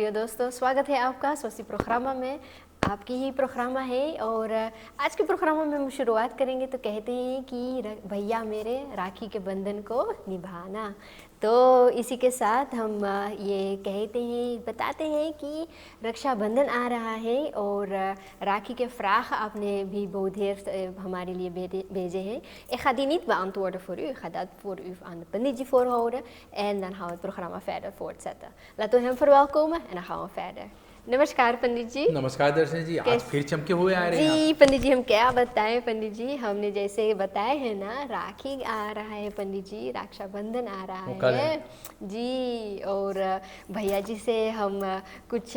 प्रिय दोस्तों, स्वागत है आपका स्वस्ति प्रोग्रामा में। आपकी ही प्रोग्रामा है और आज के प्रोग्रामा में हम शुरुआत करेंगे तो कहते हैं कि भैया मेरे राखी के बंधन को निभाना। तो इसी के साथ हम ये कहते हैं, बताते हैं कि रक्षाबंधन आ रहा है और राखी के vraag आपने भी बहुत ढेर हमारे लिए भेजे हैं. Ik ga die niet beantwoorden voor u. Ik ga dat voor u aan de panditji voorhouden en dan gaan we het programma verder voortzetten. Laten we hem verwelkomen en dan gaan we verder. नमस्कार पंडित जी। नमस्कार दर्शन जी, आज फिर चमके हुए आ रहे हैं जी पंडित जी, हम क्या बताएं पंडित जी, हमने जैसे बताए हैं ना, राखी आ रहा है पंडित जी, रक्षाबंधन आ रहा है जी। और भैया जी से हम कुछ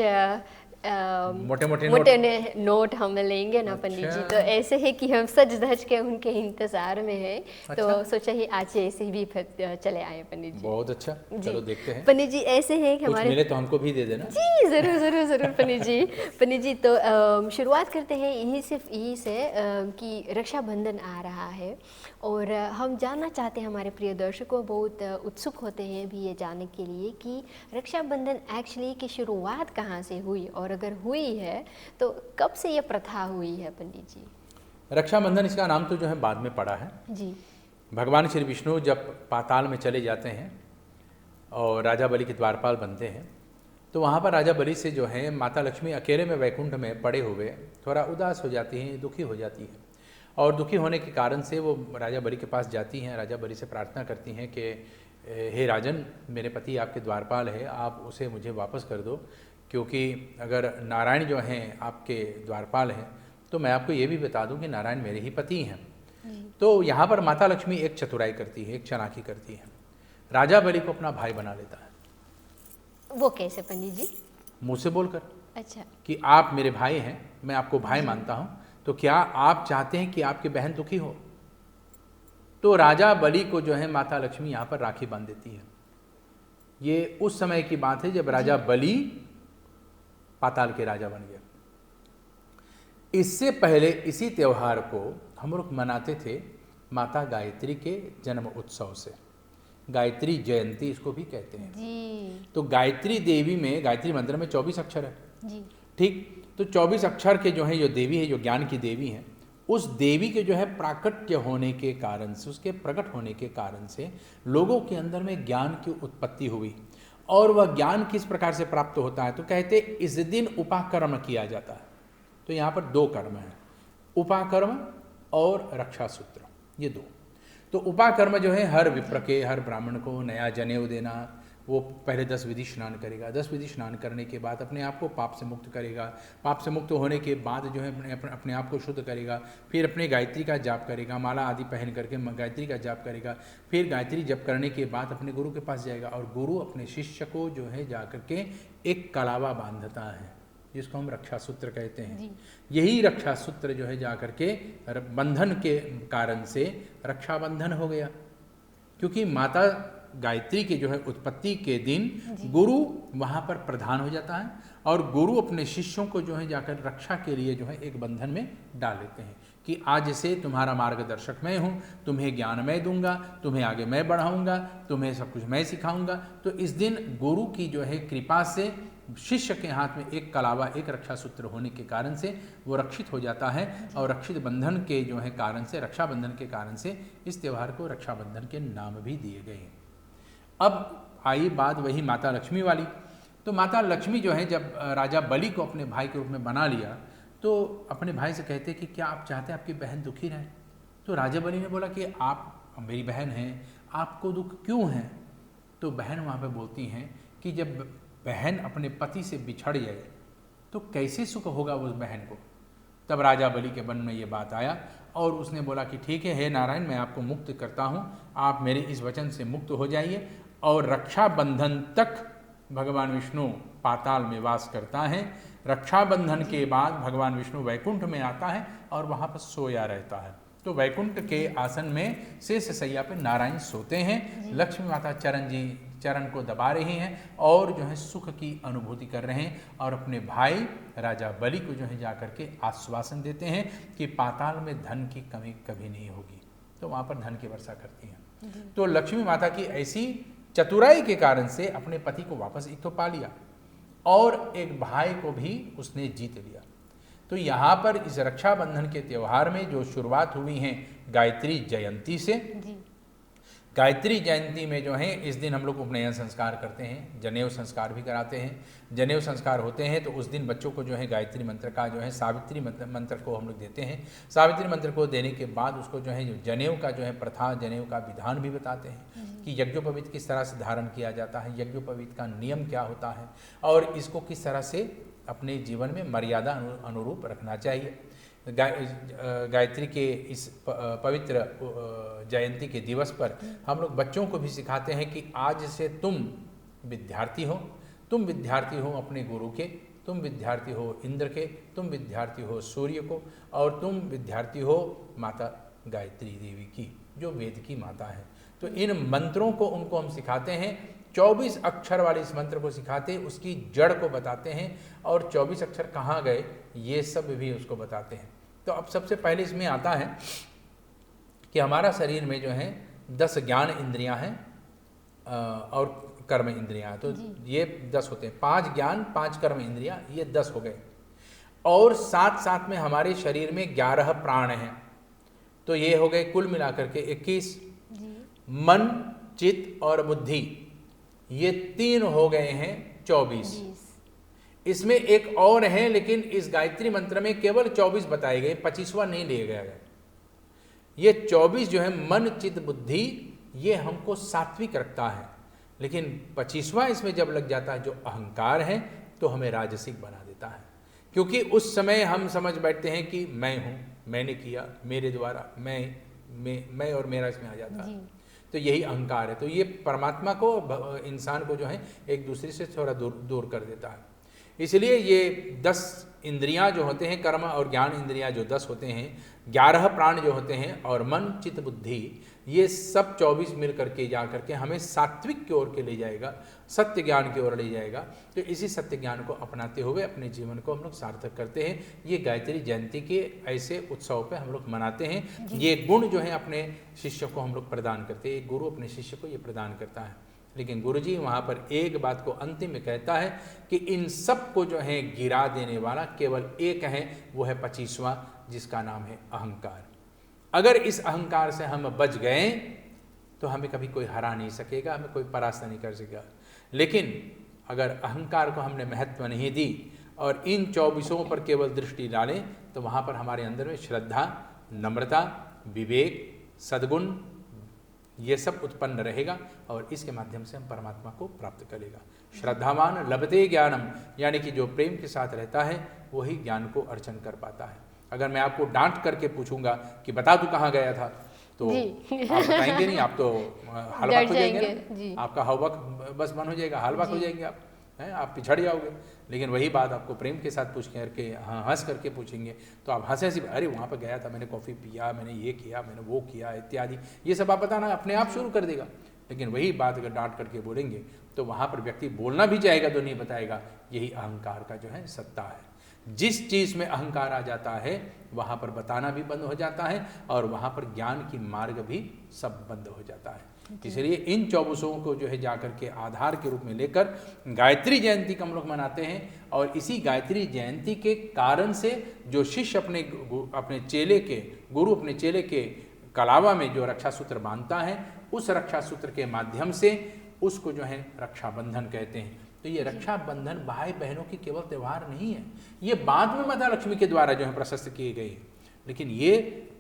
मोटे नोट हम लेंगे ना पंडित जी। तो ऐसे है कि हम सज धज के उनके इंतजार में है। तो सोचा ही आज ऐसे ही भी चले आए पंडित जी। बहुत अच्छा, चलो देखते हैं पंडित जी। ऐसे है कि हमारे मिले तो हमको भी दे देना जी। जरूर जरूर जरूर पंडित जी। पंडित जी तो शुरुआत करते हैं यही से कि रक्षाबंधन आ रहा है और हम जानना चाहते हैं, हमारे प्रिय दर्शकों बहुत उत्सुक होते हैं भी ये जानने के लिए कि रक्षाबंधन एक्चुअली की शुरुआत कहाँ से हुई और अगर हुई है तो कब से ये प्रथा हुई है पंडित जी। रक्षाबंधन इसका नाम तो जो है बाद में पड़ा है जी। भगवान श्री विष्णु जब पाताल में चले जाते हैं और राजा बलि के द्वारपाल बनते हैं तो वहाँ पर राजा बलि से जो है माता लक्ष्मी अकेले में वैकुंठ में पड़े हुए थोड़ा उदास हो जाती हैं, दुखी हो जाती हैं और दुखी होने के कारण से वो राजा बलि के पास जाती हैं। राजा बलि से प्रार्थना करती हैं कि हे राजन, मेरे पति आपके द्वारपाल है, आप उसे मुझे वापस कर दो, क्योंकि अगर नारायण जो हैं आपके द्वारपाल हैं तो मैं आपको ये भी बता दूं कि नारायण मेरे ही पति हैं। तो यहाँ पर माता लक्ष्मी एक चतुराई करती है, एक चालाकी करती है, राजा बलि को अपना भाई बना लेता है। वो कैसे पंडित जी? मुँह से बोलकर। अच्छा। कि आप मेरे भाई हैं, मैं आपको भाई मानता हूँ, तो क्या आप चाहते हैं कि आपकी बहन दुखी हो? तो राजा बलि को जो है माता लक्ष्मी यहाँ पर राखी बांध देती है। ये उस समय की बात है जब राजा बलि पाताल के राजा बन गया। इससे पहले इसी त्यौहार को हम लोग मनाते थे माता गायत्री के जन्म उत्सव से, गायत्री जयंती इसको भी कहते हैं जी। तो गायत्री देवी में, गायत्री मंत्र में 24 अक्षर है जी। ठीक, तो 24 अक्षर के जो है जो देवी है, जो ज्ञान की देवी है, उस देवी के जो है प्राकट्य होने के कारण से, उसके प्रकट होने के कारण से लोगों के अंदर में ज्ञान की उत्पत्ति हुई। और वह ज्ञान किस प्रकार से प्राप्त होता है तो कहते इस दिन उपाकर्म किया जाता है। तो यहाँ पर दो कर्म हैं, उपाकर्म और रक्षासूत्र, ये दो। तो उपाकर्म जो है हर विप्र के, हर ब्राह्मण को नया जनेऊ देना, वो पहले 10 विधि स्नान करेगा, 10 विधि स्नान करने के बाद अपने आप को पाप से मुक्त करेगा, पाप से मुक्त होने के बाद जो है अपने आप को शुद्ध करेगा, फिर अपने गायत्री का जाप करेगा, माला आदि पहन करके गायत्री का जाप करेगा, फिर गायत्री जप करने के बाद अपने गुरु के पास जाएगा और गुरु अपने शिष्य को जो है जा करके एक कलावा बांधता है जिसको हम रक्षासूत्र कहते हैं। यही रक्षासूत्र जो है जा करके बंधन के कारण से रक्षाबंधन हो गया, क्योंकि माता गायत्री के जो है उत्पत्ति के दिन गुरु वहाँ पर प्रधान हो जाता है और गुरु अपने शिष्यों को जो है जाकर रक्षा के लिए जो है एक बंधन में डाल देते हैं कि आज से तुम्हारा मार्गदर्शक मैं हूँ, तुम्हें ज्ञान मैं दूंगा, तुम्हें आगे मैं बढ़ाऊंगा, तुम्हें सब कुछ मैं सिखाऊंगा। तो इस दिन गुरु की जो है कृपा से शिष्य के हाथ में एक कलावा, एक रक्षासूत्र होने के कारण से वो रक्षित हो जाता है और रक्षित बंधन के जो है कारण से, रक्षाबंधन के कारण से इस त्यौहार को रक्षाबंधन के नाम भी दिए गए हैं। अब आई बात वही माता लक्ष्मी वाली। तो माता लक्ष्मी जो है जब राजा बलि को अपने भाई के रूप में बना लिया तो अपने भाई से कहते कि क्या आप चाहते हैं आपकी बहन दुखी रहे? तो राजा बलि ने बोला कि आप मेरी बहन हैं, आपको दुख क्यों है? तो बहन वहाँ पे बोलती हैं कि जब बहन अपने पति से बिछड़ जाए तो कैसे सुख होगा उस बहन को। तब राजा बलि के मन में ये बात आया और उसने बोला कि ठीक है, हे नारायण, मैं आपको मुक्त करता हूँ, आप मेरे इस वचन से मुक्त हो जाइए। और रक्षाबंधन तक भगवान विष्णु पाताल में वास करता है। रक्षाबंधन के बाद भगवान विष्णु वैकुंठ में आता है और वहाँ पर सोया रहता है। तो वैकुंठ के आसन में शेष सैया पे नारायण सोते हैं, लक्ष्मी माता चरण को दबा रही हैं और जो है सुख की अनुभूति कर रहे हैं और अपने भाई राजा बलि को जो है जाकर के आश्वासन देते हैं कि पाताल में धन की कमी कभी नहीं होगी। तो वहाँ पर धन की वर्षा करती हैं। तो लक्ष्मी माता की ऐसी चतुराई के कारण से अपने पति को वापस एक तो पा लिया और एक भाई को भी उसने जीत लिया। तो यहाँ पर इस रक्षाबंधन के त्यौहार में जो शुरुआत हुई है गायत्री जयंती से, जी गायत्री जयंती में जो है इस दिन हम लोग उपनयन संस्कार करते हैं, जनेऊ संस्कार भी कराते हैं। जनेऊ संस्कार होते हैं तो उस दिन बच्चों को जो है गायत्री मंत्र का जो है सावित्री मंत्र को हम लोग देते हैं। सावित्री मंत्र को देने के बाद उसको जो है जनेऊ का जो है प्रथा, जनेऊ का विधान भी बताते हैं कि यज्ञोपवीत किस तरह से धारण किया जाता है, यज्ञोपवीत का नियम क्या होता है और इसको किस तरह से अपने जीवन में मर्यादा अनुरूप रखना चाहिए। गायत्री के इस पवित्र जयंती के दिवस पर हम लोग बच्चों को भी सिखाते हैं कि आज से तुम विद्यार्थी हो, तुम विद्यार्थी हो अपने गुरु के, तुम विद्यार्थी हो इंद्र के, तुम विद्यार्थी हो सूर्य को और तुम विद्यार्थी हो माता गायत्री देवी की जो वेद की माता है। तो इन मंत्रों को उनको हम सिखाते हैं, 24 अक्षर वाले इस मंत्र को सिखाते हैं, उसकी जड़ को बताते हैं और 24 अक्षर कहाँ गए ये सब भी उसको बताते हैं। तो अब सबसे पहले इसमें आता है कि हमारा शरीर में जो है 10 ज्ञान इंद्रियां हैं और कर्म इंद्रियां हैं। तो ये 10 होते हैं, 5 ज्ञान 5 कर्म इंद्रियां, ये 10 हो गए। और साथ साथ में हमारे शरीर में 11 प्राण हैं, तो ये हो गए कुल मिलाकर के 21। मन, चित्त और बुद्धि ये 3 हो गए हैं 24। इसमें एक और है लेकिन इस गायत्री मंत्र में केवल 24 बताए गए, 25वां नहीं लिया गया है। ये 24 जो है मन, चित्त, बुद्धि, ये हमको सात्विक रखता है, लेकिन 25वां इसमें जब लग जाता है जो अहंकार है तो हमें राजसिक बना देता है। क्योंकि उस समय हम समझ बैठते हैं कि मैं हूँ, मैंने किया, मेरे द्वारा, मैं और मेरा इसमें आ जाता है। तो यही अहंकार है। तो ये परमात्मा को, इंसान को जो है एक दूसरे से थोड़ा दूर कर देता है। इसलिए ये 10 इंद्रियां जो होते हैं, कर्म और ज्ञान इंद्रियां जो 10 होते हैं, 11 प्राण जो होते हैं और मन, चित्त, बुद्धि, ये सब 24 मिल करके जा करके हमें सात्विक की ओर के ले जाएगा, सत्य ज्ञान की ओर ले जाएगा। तो इसी सत्य ज्ञान को अपनाते हुए अपने जीवन को हम लोग सार्थक करते हैं। ये गायत्री जयंती के ऐसे उत्सव पे हम लोग मनाते हैं। ये गुण जो है अपने शिष्य को हम लोग प्रदान करते हैं, एक गुरु अपने शिष्य को ये प्रदान करता है। लेकिन गुरुजी वहाँ पर एक बात को अंतिम में कहता है कि इन सब को जो है गिरा देने वाला केवल एक है, वो है 25वां, जिसका नाम है अहंकार। अगर इस अहंकार से हम बच गए तो हमें कभी कोई हरा नहीं सकेगा, हमें कोई परास्त नहीं कर सकेगा। लेकिन अगर अहंकार को हमने महत्व नहीं दी और इन 24 पर केवल दृष्टि डालें तो वहाँ पर हमारे अंदर में श्रद्धा, नम्रता, विवेक, सद्गुण, ये सब उत्पन्न रहेगा और इसके माध्यम से हम परमात्मा को प्राप्त करेगा। श्रद्धावान लभते ज्ञानम, यानी कि जो प्रेम के साथ रहता है वही ज्ञान को अर्चन कर पाता है। अगर मैं आपको डांट करके पूछूंगा कि बता तू कहाँ गया था, तो आप बताएंगे नहीं, आप तो हलवाक हो जाएंगे, आपका हवक बस बन हो जाएगा, हलवाक हो जाएंगे आप, हैं, आप पिछड़ जाओगे। लेकिन वही बात आपको प्रेम के साथ पूछ करके, हाँ, हंस करके पूछेंगे तो आप हंसे हंसी, अरे वहाँ पर गया था, मैंने कॉफ़ी पिया, मैंने ये किया, मैंने वो किया इत्यादि, ये सब आप बताना अपने आप शुरू कर देगा। लेकिन वही बात अगर डांट करके बोलेंगे तो वहाँ पर व्यक्ति बोलना भी चाहेगा तो नहीं बताएगा। यही अहंकार का जो है सत्ता है। जिस चीज़ में अहंकार आ जाता है वहाँ पर बताना भी बंद हो जाता है और वहाँ पर ज्ञान की मार्ग भी सब बंद हो जाता है। इसलिए इन 24 को जो है जाकर के आधार के रूप में लेकर गायत्री जयंती को हम लोग मनाते हैं। और इसी गायत्री जयंती के कारण से जो शिष्य अपने चेले के, गुरु अपने चेले के कलावा में जो रक्षा सूत्र बांधता है, उस रक्षा सूत्र के माध्यम से उसको जो है रक्षाबंधन कहते हैं। तो ये रक्षाबंधन भाई बहनों की केवल त्यौहार नहीं है, ये बाद में माता लक्ष्मी के द्वारा जो है प्रशस्त किए गए हैं, लेकिन ये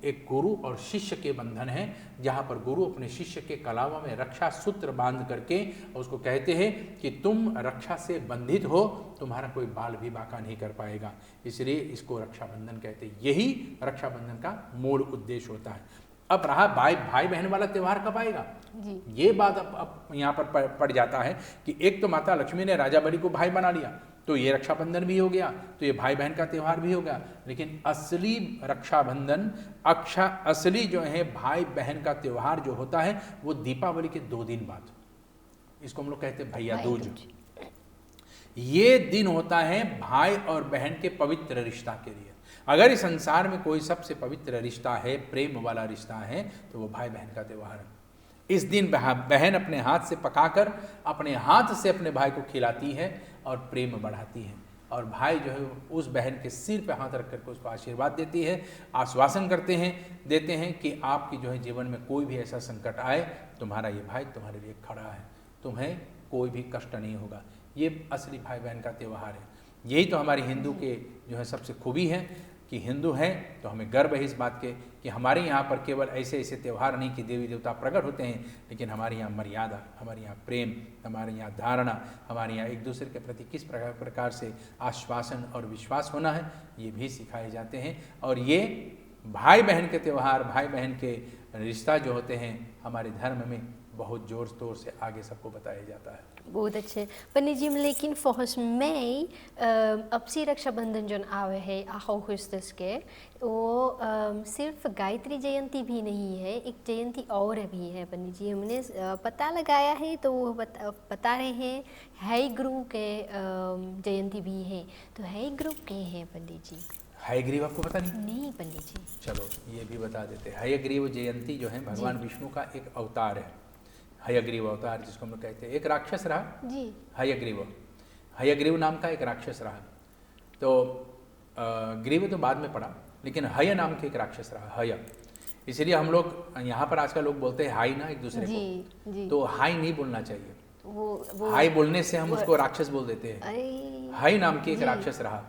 एक गुरु और शिष्य के बंधन है, जहाँ पर गुरु अपने शिष्य के कलावा में रक्षा सूत्र बांध करके उसको कहते हैं कि तुम रक्षा से बंधित हो, तुम्हारा कोई बाल भी बाका नहीं कर पाएगा। इसलिए इसको रक्षाबंधन कहते हैं। यही रक्षाबंधन का मूल उद्देश्य होता है। अब रहा भाई बहन वाला त्यौहार कब आएगा, ये बात अब यहाँ पर पड़ जाता है कि एक तो माता लक्ष्मी ने राजा बलि को भाई बना लिया, तो ये रक्षाबंधन भी हो गया, तो ये भाई बहन का त्यौहार भी हो गया। लेकिन असली रक्षाबंधन, असली जो है भाई बहन का त्यौहार जो होता है वो दीपावली के 2 दिन बाद, इसको हम लोग कहते हैं भैया दूज। ये दिन होता है भाई और बहन के पवित्र रिश्ता के लिए। अगर इस संसार में कोई सबसे पवित्र रिश्ता है, प्रेम वाला रिश्ता है, तो वो भाई बहन का त्यौहार है। इस दिन बहन अपने हाथ से पकाकर अपने हाथ से अपने भाई को खिलाती है और प्रेम बढ़ाती हैं। और भाई जो है उस बहन के सिर पे हाथ रख करके उसको आशीर्वाद देती है, आश्वासन देते हैं कि आपकी जो है जीवन में कोई भी ऐसा संकट आए, तुम्हारा ये भाई तुम्हारे लिए खड़ा है, तुम्हें कोई भी कष्ट नहीं होगा। ये असली भाई बहन का त्यौहार है। यही तो हमारी हिंदू के जो है सबसे खूबी है कि हिंदू हैं तो हमें गर्व है इस बात के कि हमारे यहाँ पर केवल ऐसे ऐसे त्यौहार नहीं कि देवी देवता प्रकट होते हैं, लेकिन हमारे यहाँ मर्यादा, हमारे यहाँ प्रेम, हमारे यहाँ धारणा, हमारे यहाँ एक दूसरे के प्रति किस प्रकार से आश्वासन और विश्वास होना है, ये भी सिखाए जाते हैं। और ये भाई बहन के त्यौहार, भाई बहन के रिश्ता जो होते हैं हमारे धर्म में बहुत जोर तोर से आगे सबको बताया जाता है। बहुत अच्छे पंडित जी, लेकिन फॉस में अब सी रक्षाबंधन जो आवे है अगस्त के, वो सिर्फ गायत्री जयंती भी नहीं है, एक जयंती और भी है पंडित जी। हमने पता लगाया है तो वो बता रहे हैं हयग्रीव के जयंती भी है, तो हयग्रीव के हैं पंडित जी? हयग्रीव आपको पता नहीं? नहीं पंडित जी। चलो ये भी बता देते हैं। हयग्रीव जयंती जो है भगवान विष्णु का एक अवतार है, हयग्रीव अवतार जिसको हम लोग कहते हैं। एक राक्षस रहा जी, हयग्रीव नाम का एक राक्षस रहा। तो ग्रीव तो बाद में पड़ा, लेकिन हय नाम के एक राक्षस रहा, हय। इसलिए हम लोग यहाँ पर आजकल लोग बोलते हैं हाई ना एक दूसरे को, जी। तो हाई नहीं बोलना चाहिए। वो हाई बोलने से हम उसको राक्षस बोल देते हैं। अरे हय नाम के एक राक्षस रहा,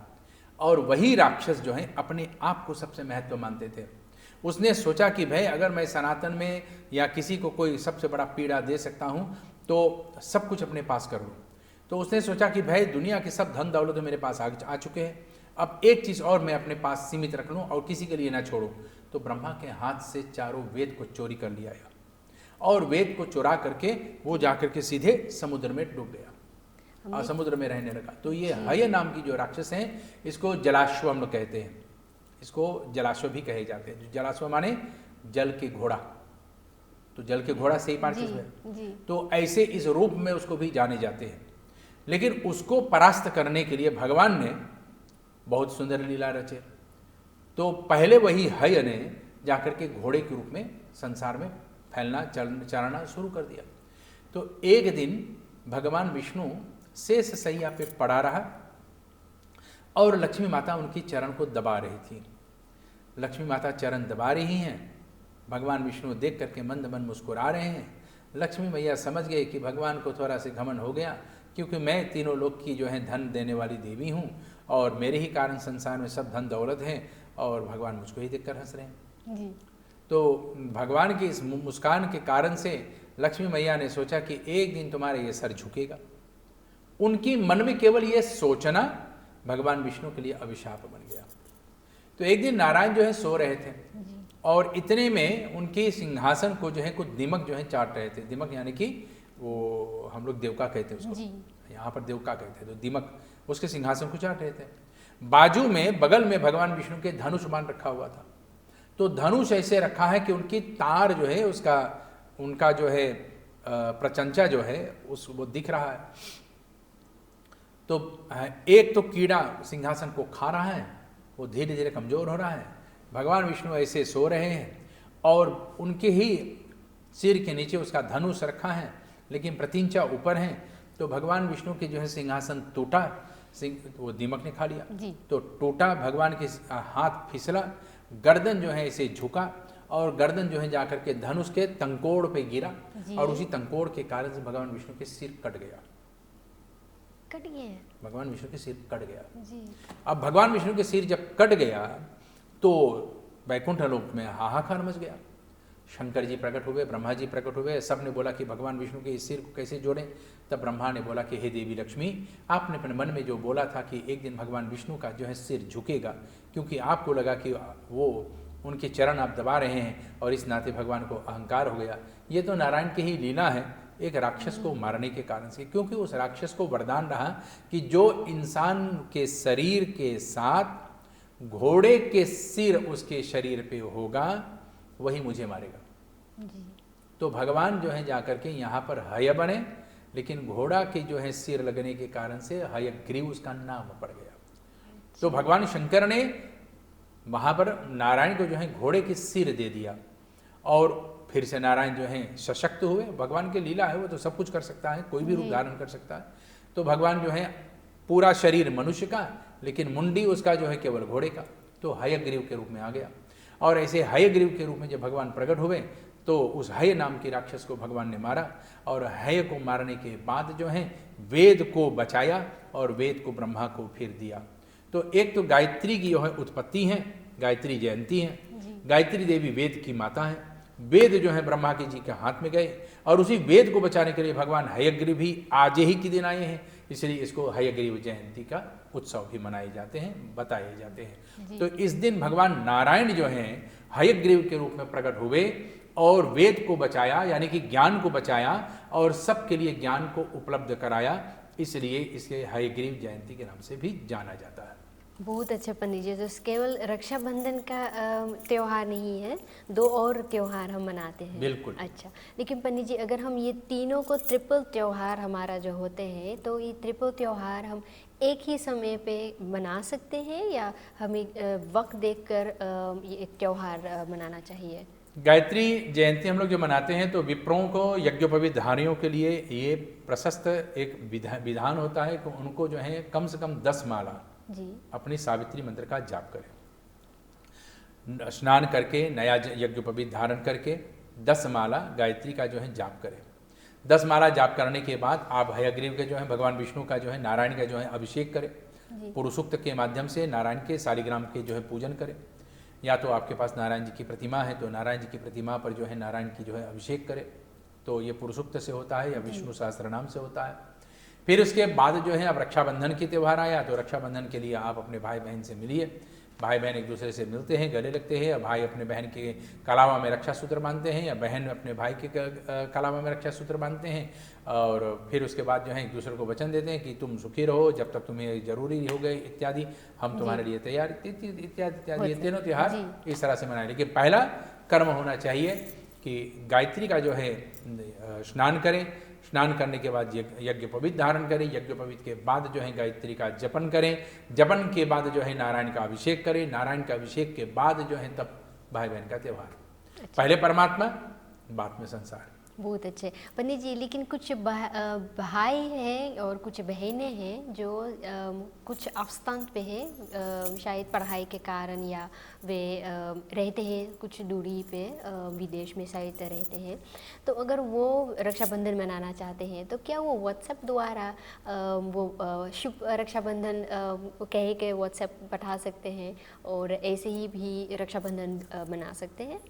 और वही राक्षस जो है अपने आप को सबसे महत्व मानते थे। उसने सोचा कि भाई अगर मैं सनातन में या किसी को कोई सबसे बड़ा पीड़ा दे सकता हूँ तो सब कुछ अपने पास कर लूँ। तो उसने सोचा कि भाई दुनिया के सब धन दौलत तो मेरे पास आ चुके हैं, अब एक चीज़ और मैं अपने पास सीमित रख लूँ और किसी के लिए ना छोड़ूँ। तो ब्रह्मा के हाथ से चारों वेद को चोरी कर लिया और वेद को चुरा करके वो जाकर के सीधे समुद्र में डूब गया और समुद्र में रहने लगा। तो ये हय नाम की जो राक्षस हैं, इसको जलाश्व हम लोग कहते हैं, इसको जलाश्व भी कहे जाते हैं। जलाश्व माने जल के घोड़ा, तो जल के घोड़ा से ही पार्थिव है, तो ऐसे इस रूप में उसको भी जाने जाते हैं। लेकिन उसको परास्त करने के लिए भगवान ने बहुत सुंदर लीला रचे। तो पहले वही हय ने जाकर के घोड़े के रूप में संसार में फैलना चलना शुरू कर दिया। तो एक दिन भगवान विष्णु शेष सैया पे पड़ा रहा और लक्ष्मी माता उनकी चरण को दबा रही थी। लक्ष्मी माता चरण दबा रही हैं, भगवान विष्णु देख करके मंद मन मुस्कुरा रहे हैं। लक्ष्मी मैया समझ गए कि भगवान को थोड़ा सा घमंड हो गया, क्योंकि मैं तीनों लोक की जो है धन देने वाली देवी हूँ और मेरे ही कारण संसार में सब धन दौलत है और भगवान मुझको ही देखकर हंस रहे हैं जी। तो भगवान की इस मुस्कान के कारण से लक्ष्मी मैया ने सोचा कि एक दिन तुम्हारा ये सर झुकेगा। उनकी मन में केवल ये सोचना भगवान विष्णु के लिए अभिशाप बन गया। तो एक दिन नारायण जो है सो रहे थे और इतने में उनके सिंहासन को जो है कुछ दिमक जो है चाट रहे थे। दिमक यानी कि वो हम लोग देवका कहते हैं उसको, यहाँ पर देवका कहते हैं। तो दिमक उसके सिंहासन को चाट रहे थे। बाजू में बगल में भगवान विष्णु के धनुष बाण रखा हुआ था। तो धनुष ऐसे रखा है कि उनकी तार जो है उसका उनका जो है प्रचंचा जो है वो दिख रहा है। तो एक तो कीड़ा सिंहासन को खा रहा है, वो धीरे धीरे कमजोर हो रहा है। भगवान विष्णु ऐसे सो रहे हैं और उनके ही सिर के नीचे उसका धनुष रखा है, लेकिन प्रतींचा ऊपर है। तो भगवान विष्णु के जो है सिंहासन टूटा, वो दीमक ने खा लिया। तो टूटा, भगवान के हाथ फिसला, गर्दन जो है ऐसे झुका और गर्दन जो है जाकर के धनुष के तंकोड़ पे गिरा और उसी तंकोड़ के कारण से भगवान विष्णु के सिर कट गया। भगवान विष्णु के सिर कट गया जी। अब भगवान विष्णु के सिर जब कट गया तो वैकुंठ लोक में हाहाकार मच गया। शंकर जी प्रकट हुए, ब्रह्मा जी प्रकट हुए, सब ने बोला कि भगवान विष्णु के इस सिर को कैसे जोड़ें। तब ब्रह्मा ने बोला कि हे देवी लक्ष्मी, आपने अपने मन में जो बोला था कि एक दिन भगवान विष्णु का जो है सिर झुकेगा, क्योंकि आपको लगा कि वो उनके चरण आप दबा रहे हैं और इस नाते भगवान को अहंकार हो गया। ये तो नारायण की ही लीला है, एक राक्षस को मारने के कारण से, क्योंकि उस राक्षस को वरदान रहा कि जो इंसान के शरीर के साथ घोड़े के सिर उसके शरीर पे होगा वही मुझे मारेगा जी। तो भगवान जो है जाकर के यहाँ पर हय बने, लेकिन घोड़ा के जो है सिर लगने के कारण से हयग्रीव उसका नाम पड़ गया। तो भगवान शंकर ने वहाँ पर नारायण को जो है घोड़े के सिर दे दिया और फिर से नारायण जो है सशक्त हुए। भगवान की लीला है, वो तो सब कुछ कर सकता है, कोई भी रूप धारण कर सकता है। तो भगवान जो है पूरा शरीर मनुष्य का, लेकिन मुंडी उसका जो है केवल घोड़े का, तो हयग्रीव के रूप में आ गया। और ऐसे हयग्रीव के रूप में जब भगवान प्रकट हुए तो उस हय नाम के राक्षस को भगवान ने मारा, और हय को मारने के बाद जो है वेद को बचाया और वेद को ब्रह्मा को फिर दिया। तो एक तो गायत्री की जो है उत्पत्ति है, गायत्री जयंती है, गायत्री देवी वेद की माता है। वेद जो है ब्रह्मा के जी के हाथ में गए, और उसी वेद को बचाने के लिए भगवान हयग्रीव भी आज ही के दिन आए हैं, इसलिए इसको हयग्रीव जयंती का उत्सव भी मनाए जाते हैं, बताए जाते हैं। तो इस दिन भगवान नारायण जो हैं हयग्रीव के रूप में प्रकट हुए और वेद को बचाया, यानी कि ज्ञान को बचाया और सबके लिए ज्ञान को उपलब्ध कराया, इसलिए इसे हयग्रीव जयंती के नाम से भी जाना जाता है। बहुत अच्छा पंडित जी, तो केवल रक्षाबंधन का त्योहार नहीं है, दो और त्योहार हम मनाते हैं। बिल्कुल। अच्छा, लेकिन पंडित जी अगर हम ये तीनों को ट्रिपल त्योहार हमारा जो होते हैं, तो ये ट्रिपल त्योहार हम एक ही समय पे मना सकते हैं या हमें वक्त देखकर ये एक त्योहार मनाना चाहिए? गायत्री जयंती हम लोग जो मनाते हैं तो विप्रों को, यज्ञोपवीत धारियों के लिए ये प्रशस्त एक विधान होता है कि उनको जो है कम से कम 10 माला जी अपनी सावित्री मंत्र का जाप करें, स्नान करके नया यज्ञोपवीत धारण करके 10 माला गायत्री का जो है जाप करें। 10 माला जाप करने के बाद आप हयग्रीव के जो है भगवान विष्णु का जो है नारायण का जो है अभिषेक करें, पुरुषोक्त के माध्यम से नारायण के शालिग्राम के जो है पूजन करें, या तो आपके पास नारायण जी की प्रतिमा है तो नारायण जी की प्रतिमा पर जो है नारायण की जो है अभिषेक करें, तो ये पुरुषोक्त से होता है या विष्णु सहस्त्रनाम से होता है। फिर उसके बाद जो है अब रक्षाबंधन की त्यौहार आया, तो रक्षाबंधन के लिए आप अपने भाई बहन से मिलिए, भाई बहन एक दूसरे से मिलते हैं, गले लगते हैं, या भाई अपने बहन के कलावा में रक्षा सूत्र बांधते हैं, या बहन अपने भाई के कलावा में रक्षा सूत्र बांधते हैं, और फिर उसके बाद जो है एक दूसरे को वचन देते हैं कि तुम सुखी रहो जब तक तुम्हें जरूरी हो गए इत्यादि, हम तुम्हारे लिए तैयार, इत्यादि इत्यादि। ये तीनों त्यौहार इस तरह से मनाए, लेकिन पहला कर्म होना चाहिए कि गायत्री का जो है स्नान करें, स्नान करने के बाद यज्ञोपवीत धारण करें, यज्ञोपवीत के बाद जो है गायत्री का जपन करें, जपन के बाद जो है नारायण का अभिषेक करें, नारायण का अभिषेक के बाद जो है तब भाई बहन का त्यौहार। पहले परमात्मा, बाद में संसार। बहुत अच्छे पंडित जी, लेकिन कुछ भाई हैं और कुछ बहनें हैं जो कुछ अवस्थान पे हैं, शायद पढ़ाई के कारण या वे रहते हैं कुछ दूरी पे, विदेश में शायद रहते हैं, तो अगर वो रक्षाबंधन मनाना चाहते हैं तो क्या वो व्हाट्सएप द्वारा वो शुभ रक्षाबंधन कह के व्हाट्सएप पठा सकते हैं और ऐसे ही भी रक्षाबंधन मना सकते हैं?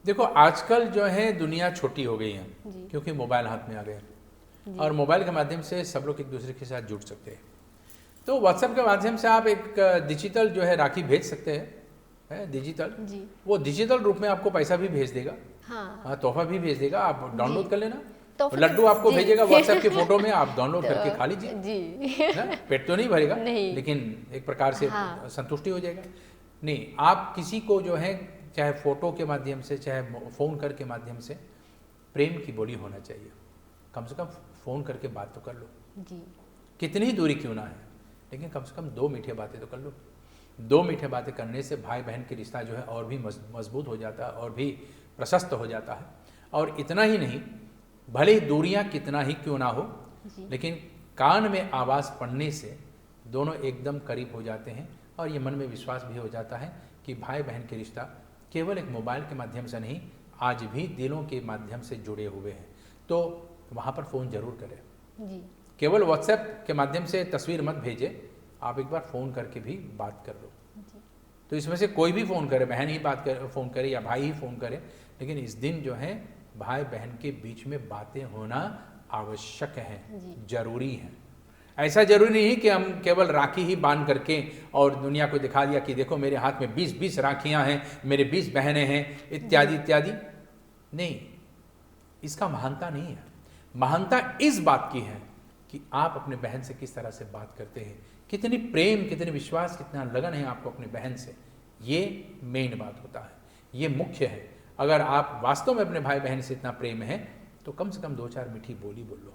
देखो आजकल जो है दुनिया छोटी हो गई है, क्योंकि मोबाइल हाथ में आ गए, और मोबाइल के माध्यम से सब लोग एक दूसरे के साथ जुड़ सकते हैं। तो व्हाट्सएप के माध्यम से आप एक डिजिटल जो है राखी भेज सकते हैं, डिजिटल, वो डिजिटल रूप में आपको पैसा भी भेज देगा, हाँ, तोहफा भी भेज देगा, आप डाउनलोड कर लेना, तो लड्डू आपको भेजेगा व्हाट्सएप की फोटो में, आप डाउनलोड करके खा लीजिए। पेट तो नहीं भरेगा, लेकिन एक प्रकार से संतुष्टि हो जाएगा। नहीं, आप किसी को जो है चाहे फोटो के माध्यम से चाहे फ़ोन कर के माध्यम से प्रेम की बोली होना चाहिए, कम से कम फ़ोन करके बात तो कर लो जी, कितनी ही दूरी क्यों ना है, लेकिन कम से कम 2 मीठे बातें तो कर लो। 2 मीठे बातें करने से भाई बहन के रिश्ता जो है और भी मजबूत हो जाता है और भी प्रशस्त हो जाता है। और इतना ही नहीं, भले ही दूरियां कितना ही क्यों ना हो, लेकिन कान में आवाज़ पड़ने से दोनों एकदम करीब हो जाते हैं, और ये मन में विश्वास भी हो जाता है कि भाई बहन के रिश्ता केवल एक मोबाइल के माध्यम से नहीं, आज भी दिलों के माध्यम से जुड़े हुए हैं। तो वहाँ पर फ़ोन ज़रूर करें जी। केवल व्हाट्सएप के माध्यम से तस्वीर मत भेजें, आप एक बार फ़ोन करके भी बात कर लो जी। तो इसमें से कोई भी फ़ोन करे, बहन ही फ़ोन करे या भाई ही फ़ोन करे, लेकिन इस दिन जो है भाई बहन के बीच में बातें होना आवश्यक है, जरूरी है। ऐसा जरूरी नहीं कि हम केवल राखी ही बांध करके और दुनिया को दिखा दिया कि देखो मेरे हाथ में 20-20 राखियां हैं, मेरे 20 बहनें हैं, इत्यादि इत्यादि। नहीं, इसका महानता नहीं है। महानता इस बात की है कि आप अपने बहन से किस तरह से बात करते हैं, कितनी प्रेम, कितनी विश्वास, कितना लगन है आपको अपने बहन से, ये मेन बात होता है, ये मुख्य है। अगर आप वास्तव में अपने भाई बहन से इतना प्रेम है तो कम से कम 2-4 मीठी बोली बोल लो।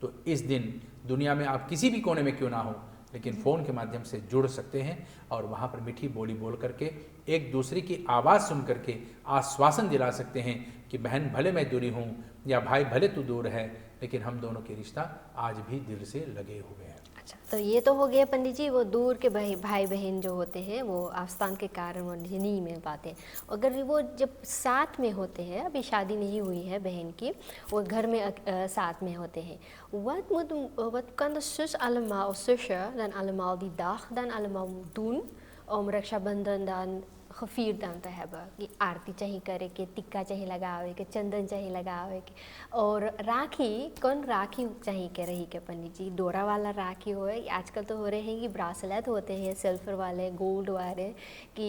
तो इस दिन दुनिया में आप किसी भी कोने में क्यों ना हो, लेकिन फ़ोन के माध्यम से जुड़ सकते हैं और वहाँ पर मीठी बोली बोल करके एक दूसरे की आवाज़ सुन करके आश्वासन दिला सकते हैं कि बहन भले मैं दूरी हूँ या भाई भले तू दूर है, लेकिन हम दोनों के रिश्ता आज भी दिल से लगे हुए हैं। अच्छा, तो ये तो हो गया पंडित जी, वो दूर के भाई बहन जो होते हैं वो आस्थान के कारण वो नहीं मिल पाते। अगर वो जब साथ में होते हैं, अभी शादी नहीं हुई है बहन की, वो घर में साथ में होते हैं, wat kan de zus allemaal, of zusje dan allemaal die dag dan allemaal doen om Rakshabandhan dan gevierd aan te hebben? कि आरती चाहिए करे के, टिक्का चाहिए लगावे के, चंदन चाहिए लगावे के, और राखी कौन राखी चाहिए के रही के पंडित जी? डोरा वाला राखी हो, आजकल तो हो रहे हैं कि ब्रासलेट होते हैं सिल्वर वाले, गोल्ड वाले, कि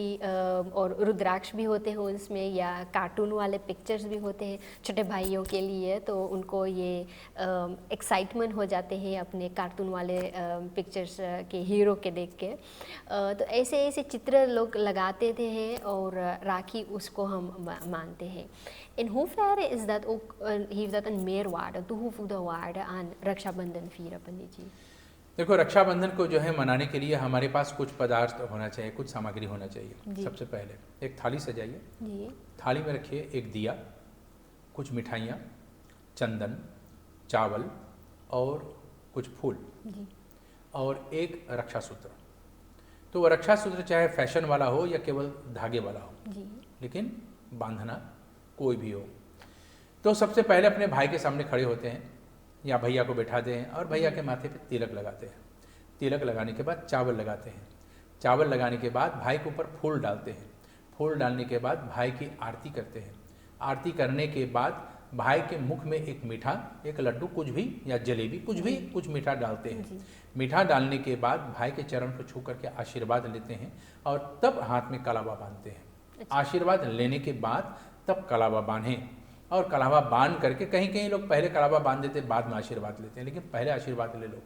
और रुद्राक्ष भी होते हैं उसमें, या कार्टून वाले पिक्चर्स भी होते हैं छोटे भाइयों के लिए, तो उनको ये एक्साइटमेंट हो जाते हैं अपने कार्टून वाले पिक्चर्स के हीरो के देख के। तो ऐसे ऐसे चित्र लोग लगाते थे हैं और राखी उसको हम मानते हैं। In hoeverre is dat ook, heeft dat een meerwaarde, toegevoegde waarde aan Rakshabandhan vieren, पंडित जी? देखो, रक्षाबंधन को जो है मनाने के लिए हमारे पास कुछ पदार्थ होना चाहिए, कुछ सामग्री होना चाहिए। सबसे पहले एक थाली सजाइए जी। थाली में रखिए एक दिया, कुछ मिठाइयाँ, चंदन, चावल और कुछ फूल जी। और एक रक्षा सूत्र। तो वह रक्षा सूत्र चाहे फैशन वाला हो या केवल धागे वाला हो जी। लेकिन बांधना कोई भी हो। तो सबसे पहले अपने भाई के सामने खड़े होते हैं या भैया को बैठाते हैं और भैया के माथे पे तिलक लगाते हैं। तिलक लगाने के बाद चावल लगाते हैं। चावल लगाने के बाद भाई के ऊपर फूल डालते हैं। फूल डालने के बाद भाई की आरती करते हैं। आरती करने के बाद भाई के मुख में एक मीठा, एक लड्डू कुछ भी या जलेबी कुछ भी, कुछ मीठा डालते हैं। मीठा डालने के बाद भाई के चरण को छू करके आशीर्वाद लेते हैं और तब हाथ में कलावा बांधते हैं। आशीर्वाद लेने के बाद तब कलावा बांधें और कलावा बांध करके, कहीं कहीं लोग पहले कलावा बांध देते बाद में आशीर्वाद लेते हैं, लेकिन पहले आशीर्वाद ले लो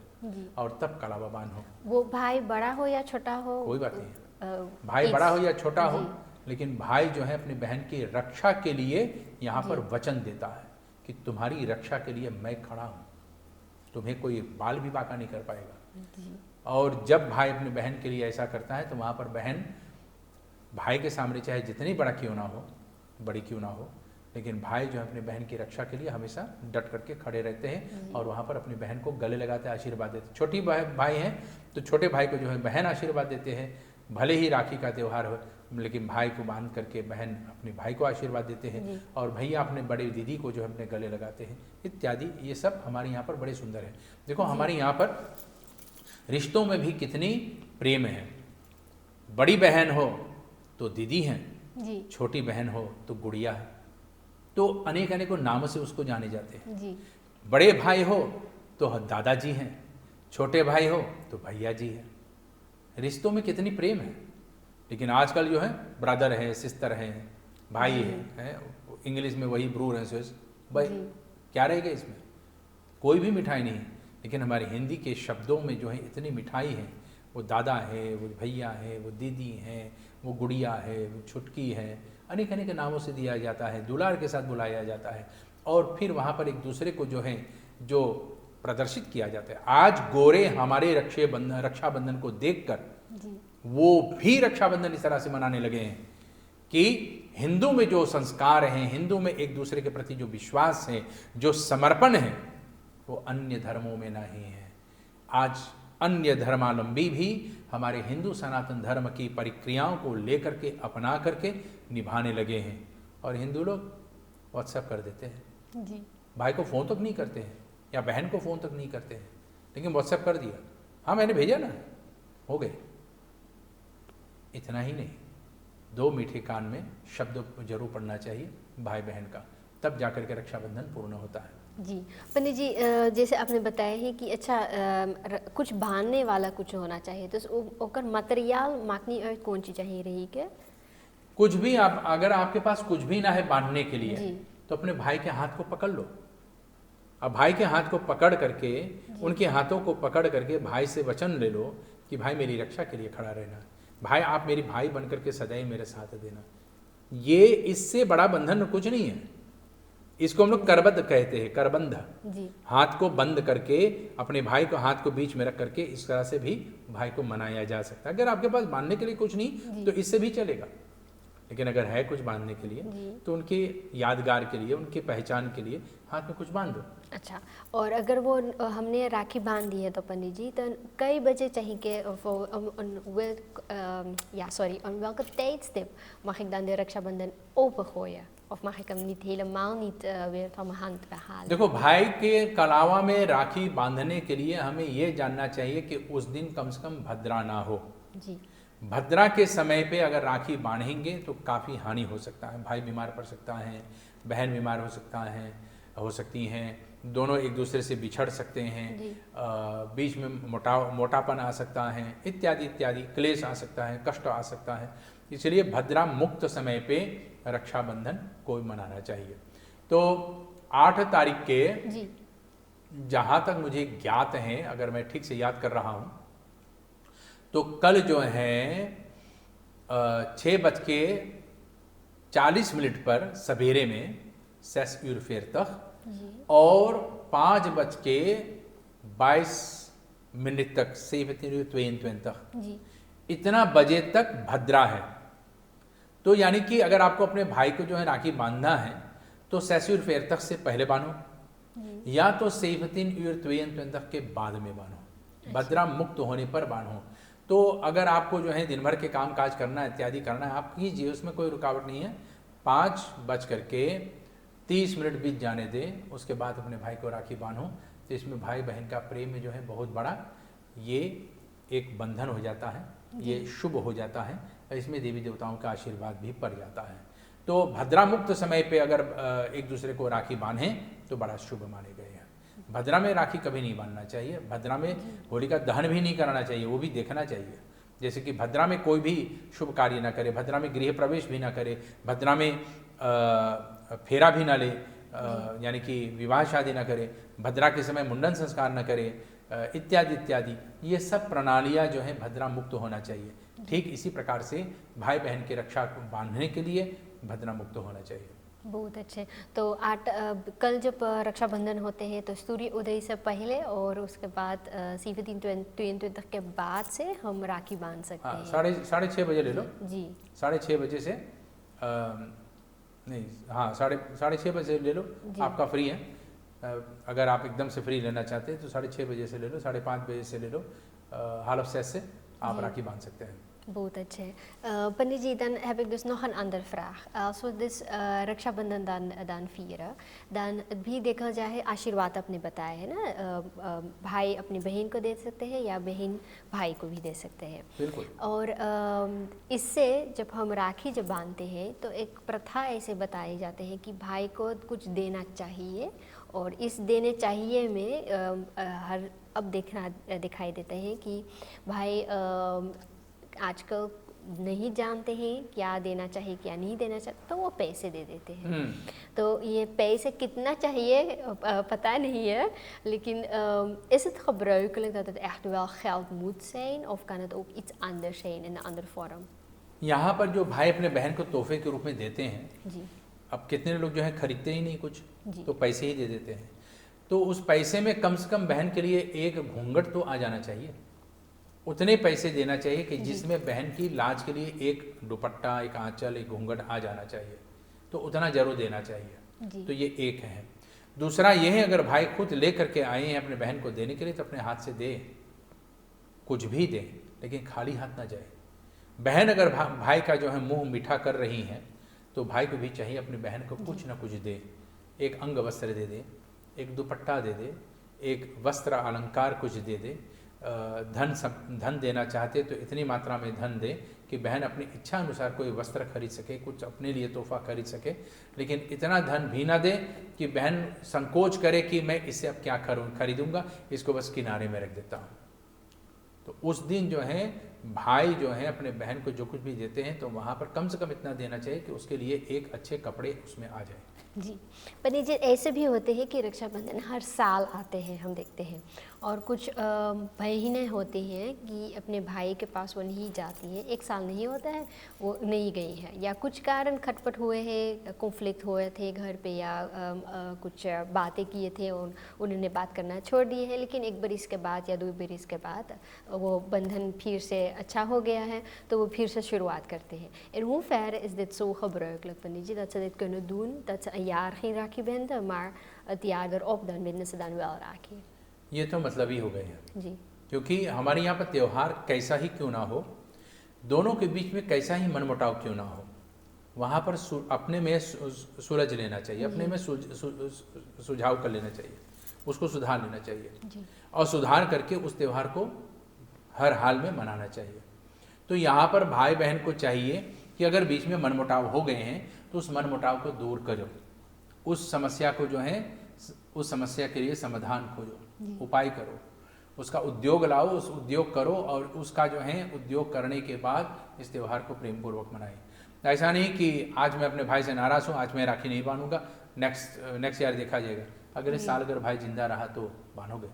और तब कलावा बांधो। वो भाई बड़ा हो या छोटा हो कोई बात नहीं, भाई बड़ा हो या छोटा हो, लेकिन भाई जो है अपनी बहन की रक्षा के लिए यहाँ पर वचन देता है कि तुम्हारी रक्षा के लिए मैं खड़ा हूँ, तुम्हें कोई बाल भी बांका नहीं कर पाएगा। और जब भाई अपनी बहन के लिए ऐसा करता है तो वहाँ पर बहन भाई के सामने चाहे जितनी बड़ा क्यों ना हो, बड़ी क्यों ना हो, लेकिन भाई जो है अपनी बहन की रक्षा के लिए हमेशा डट करके खड़े रहते हैं और वहाँ पर अपनी बहन को गले लगाते आशीर्वाद देते हैं। छोटी भाई हैं तो छोटे भाई को जो है बहन आशीर्वाद देते हैं, भले ही राखी का त्यौहार हो, लेकिन भाई को बांध करके बहन अपने भाई को आशीर्वाद देते हैं और भैया अपने बड़े दीदी को जो है अपने गले लगाते हैं इत्यादि। ये सब हमारे यहाँ पर बड़े सुंदर है। देखो हमारे यहाँ पर रिश्तों में भी कितनी प्रेम है। बड़ी बहन हो तो दीदी हैं, छोटी बहन हो तो गुड़िया है, तो अनेक अनेकों नामों से उसको जाने जाते हैं जी। बड़े भाई हो तो दादाजी हैं, छोटे भाई हो तो भैया जी हैं। रिश्तों में कितनी प्रेम है। लेकिन आजकल जो है ब्रदर है, सिस्टर है, भाई है, इंग्लिश में वही ब्रूर है, सिस भाई, क्या रहेगा इसमें? कोई भी मिठाई नहीं। लेकिन हमारे हिंदी के शब्दों में जो है इतनी मिठाई है। वो दादा है, वो भैया है, वो दीदी है, वो गुड़िया है, वो छुटकी है, अनेक अनेक नामों से दिया जाता है, दुलार के साथ बुलाया जाता है और फिर वहाँ पर एक दूसरे को जो है जो प्रदर्शित किया जाता है। आज गोरे हमारे रक्षाबंधन को देखकर वो भी रक्षाबंधन इस तरह से मनाने लगे हैं कि हिंदू में जो संस्कार हैं, हिंदू में एक दूसरे के प्रति जो विश्वास है, जो समर्पण है, वो अन्य धर्मों में नहीं है। आज अन्य धर्मावलंबी भी हमारे हिंदू सनातन धर्म की प्रक्रियाओं को लेकर के अपना करके निभाने लगे हैं। और हिंदू लोग व्हाट्सएप कर देते हैं जी। भाई को फ़ोन तक नहीं करते हैं या बहन को फ़ोन तक नहीं करते हैं, लेकिन व्हाट्सएप कर दिया, हाँ मैंने भेजा ना, हो गए। इतना ही नहीं, 2 मीठे कान में शब्द जरूर पढ़ना चाहिए भाई बहन का, तब जाकर के रक्षाबंधन पूर्ण होता है जी। पंडित जी, जैसे आपने बताया है कि अच्छा कुछ बांधने वाला कुछ होना चाहिए, तो ओकर मटेरियल माकनी कौन सी चाहिए रही के? कुछ भी आप, अगर आपके पास कुछ भी ना है बांधने के लिए तो अपने भाई के हाथ को पकड़ लो। अब भाई के हाथ को पकड़ करके, उनके हाथों को पकड़ करके भाई से वचन ले लो कि भाई मेरी रक्षा के लिए खड़ा रहना, भाई आप मेरी भाई बनकर के सदैव मेरे साथ देना। ये इससे बड़ा बंधन कुछ नहीं है। इसको हम लोग करबद्ध कहते हैं, करबंध। हाथ को बंद करके अपने भाई को हाथ को बीच में रख करके इस तरह से भी भाई को मनाया जा सकता है। अगर आपके पास बांधने के लिए कुछ नहीं तो इससे भी चलेगा। लेकिन अगर है कुछ बांधने के लिए तो उनकी यादगार के लिए, उनकी पहचान के लिए हाथ में कुछ बांध दो। अच्छा, और अगर वो हमने राखी बांध दी है तो पंडित जी, तो कई बजे चाहिए कि on welke tijdstip mag ik dan de Rakshabandhan opengooien? Of mag ik hem niet helemaal niet weer van mijn hand weghalen? देखो, भाई के कलावा में राखी बांधने के लिए हमें ये जानना चाहिए कि उस दिन कम से कम भद्रा ना हो। जी। भद्रा के समय पे अगर राखी बांधेंगे तो काफ़ी हानि हो सकता है। भाई बीमार पड़ सकता है, बहन बीमार हो सकती हैं, दोनों एक दूसरे से बिछड़ सकते हैं, बीच में मोटापन आ सकता है, इत्यादि इत्यादि, क्लेश आ सकता है, कष्ट आ सकता है। इसलिए भद्रा मुक्त समय पे रक्षाबंधन को मनाना चाहिए। तो 8 तारीख के जी। जहाँ तक मुझे ज्ञात है, अगर मैं ठीक से याद कर रहा हूँ, तो कल जो है 6:40 पर सवेरे में सेस यूरफेर तक और 5:22 तक 7:22 तक इतना बजे तक भद्रा है। तो यानी कि अगर आपको अपने भाई को जो है राखी बांधना है तो सेस फेर तक से पहले बांधो या तो 7:22 तक के बाद में बांधो, भद्रा मुक्त होने पर बांधो। तो अगर आपको जो है दिन भर के काम काज करना है, इत्यादि करना है, आप कीजिए, उसमें कोई रुकावट नहीं है। 5:30 बीत जाने दें, उसके बाद अपने भाई को राखी बांधो। तो इसमें भाई बहन का प्रेम में जो है बहुत बड़ा ये एक बंधन हो जाता है, ये शुभ हो जाता है, इसमें देवी देवताओं का आशीर्वाद भी पड़ जाता है। तो भद्रा मुक्त समय पे अगर एक दूसरे को राखी बांधें तो बड़ा शुभ माने गए हैं। भद्रा में राखी कभी नहीं बांधना चाहिए, भद्रा में होलिका दहन भी नहीं कराना चाहिए, वो भी देखना चाहिए। जैसे कि भद्रा में कोई भी शुभ कार्य ना करे, भद्रा में गृह प्रवेश भी ना करे, भद्रा में फेरा भी ना ले, यानी कि विवाह शादी ना करे, भद्रा के समय मुंडन संस्कार ना करे, इत्यादि इत्यादि, ये सब प्रणालियाँ जो हैं भद्रा मुक्त होना चाहिए। ठीक इसी प्रकार से भाई बहन की रक्षा को बांधने के लिए भद्रा मुक्त होना चाहिए। बहुत अच्छे। तो कल जब रक्षाबंधन होते हैं तो सूर्य उदय से पहले और उसके बाद 7:22 तक के बाद से हम राखी बांध सकते हैं। 6:30 बजे ले लो जी। 6:30 बजे से नहीं, हाँ 6:30 बजे ले लो, आपका फ्री है। अगर आप एकदम से फ्री लेना चाहते हैं तो 6:30 बजे से ले लो, 5:30 बजे से ले लो, half 6 से आप राखी बांध सकते हैं। बहुत अच्छे। Pandit ji, dan heb ik dus nog een andere vraag. Als we dus Rakshabandhan दान vieren, dan भी देखा जाए आशीर्वाद आपने बताया है ना, भाई अपनी बहन को दे सकते हैं या बहन भाई को भी दे सकते हैं। बिल्कुल। और इससे जब हम राखी जब बांधते हैं तो एक प्रथा ऐसे बताए जाते हैं कि भाई को कुछ देना चाहिए, और इस देने चाहिए में हर अब दिखाई देते हैं कि भाई आजकल नहीं जानते हैं क्या देना चाहिए क्या नहीं देना चाहिए, तो वो पैसे दे देते हैं। तो ये पैसे कितना चाहिए पता नहीं है, लेकिन is het gebruikelijk dat het echt wel geld moet zijn of kan het ook iets anders zijn in een andere vorm? यहाँ पर जो भाई अपने बहन को तोहफे के रूप में देते हैं, जी। अब कितने लोग जो है खरीदते ही नहीं कुछ, तो पैसे ही दे देते हैं। तो उस पैसे में कम से कम बहन के लिए एक घूंघट तो आ जाना चाहिए, उतने पैसे देना चाहिए कि जिसमें बहन की लाज के लिए एक दुपट्टा, एक आंचल, एक घूंघट आ जाना चाहिए, तो उतना जरूर देना चाहिए। तो ये एक है। दूसरा ये है, अगर भाई खुद ले करके आए हैं अपने बहन को देने के लिए तो अपने हाथ से दे, कुछ भी दे, लेकिन खाली हाथ ना जाए। बहन अगर भाई का जो है मुंह मीठा कर रही हैं तो भाई को भी चाहिए अपनी बहन को कुछ ना कुछ दे, एक अंग वस्त्र दे दे, एक दुपट्टा दे दे, एक वस्त्र अलंकार कुछ दे दे। धन देना चाहते तो इतनी मात्रा में धन दे कि बहन अपनी इच्छा अनुसार कोई वस्त्र खरीद सके, कुछ अपने लिए तोहफा खरीद सके, लेकिन इतना धन भी ना दे कि बहन संकोच करे कि मैं इससे अब क्या खरीदूंगा, इसको बस किनारे में रख देता हूँ। तो उस दिन जो है भाई जो है अपने बहन को जो कुछ भी देते हैं तो वहाँ पर कम से कम इतना देना चाहिए कि उसके लिए एक अच्छे कपड़े उसमें आ जाए। जी। पंडित जी, ऐसे भी होते हैं कि रक्षाबंधन हर साल आते हैं, हम देखते हैं, और कुछ बहनें होती हैं कि अपने भाई के पास वो नहीं जाती हैं, एक साल नहीं होता है वो नहीं गई है, या कुछ कारण खटपट हुए हैं, कॉन्फ्लिक्ट हुए थे घर पे, या कुछ बातें किए थे और उन्होंने बात करना छोड़ दिए हैं, लेकिन 1 बरिस के बाद या 2 बरिस के बाद वो बंधन फिर से अच्छा हो gaya है तो वो फिर से शुरुआत करते हैं. In hoeverre is dit zo gebruikelijk, Panditji, dat ze dit kunnen doen, dat ze een jaar geen Rakhi binden, maar het jaar erop dan binden ze dan wel Rakhi? ये तो मतलब ही हो गए हैं जी. क्योंकि हमारे यहाँ पर त्यौहार कैसा ही क्यों ना हो, दोनों के बीच में कैसा ही मनमुटाव क्यों ना हो, वहाँ पर अपने में सुलझ लेना चाहिए, अपने में सुझाव कर लेना चाहिए, उसको सुधार लेना चाहिए जी. और सुधार करके उस त्यौहार को हर हाल में मनाना चाहिए. तो यहाँ पर भाई बहन को चाहिए कि अगर बीच में मनमुटाव हो गए हैं तो उस मनमुटाव को दूर करो, उस समस्या को जो है उस समस्या के लिए समाधान खोजो, उपाय करो, उसका उद्योग लाओ, उस उद्योग करो और उसका जो है उद्योग करने के बाद इस त्यौहार को प्रेम पूर्वक मनाएं. ऐसा नहीं कि आज मैं अपने भाई से नाराज़ हूँ, आज मैं राखी नहीं बांधूंगा, नेक्स्ट ईयर देखा जाएगा. अगले साल अगर भाई जिंदा रहा तो बांधोगे,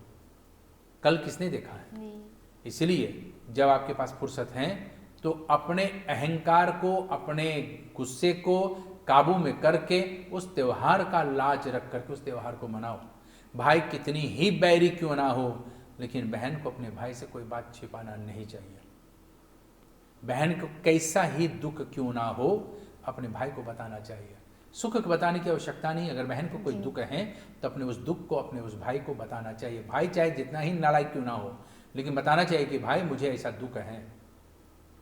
कल किसने देखा है? इसलिए जब आपके पास फुर्सत है तो अपने अहंकार को, अपने गुस्से को काबू में करके उस त्यौहार का लाज रख करके उस त्यौहार को मनाओ. भाई कितनी ही बैरी क्यों ना हो, लेकिन बहन को अपने भाई से कोई बात छिपाना नहीं चाहिए. बहन को कैसा ही दुख क्यों ना हो अपने भाई को बताना चाहिए. सुख को बताने की आवश्यकता नहीं. अगर बहन को कोई दुख है तो अपने उस दुख को अपने उस भाई को बताना चाहिए. भाई चाहे जितना ही नालायक क्यों ना हो, लेकिन बताना चाहिए कि भाई मुझे ऐसा दुख है,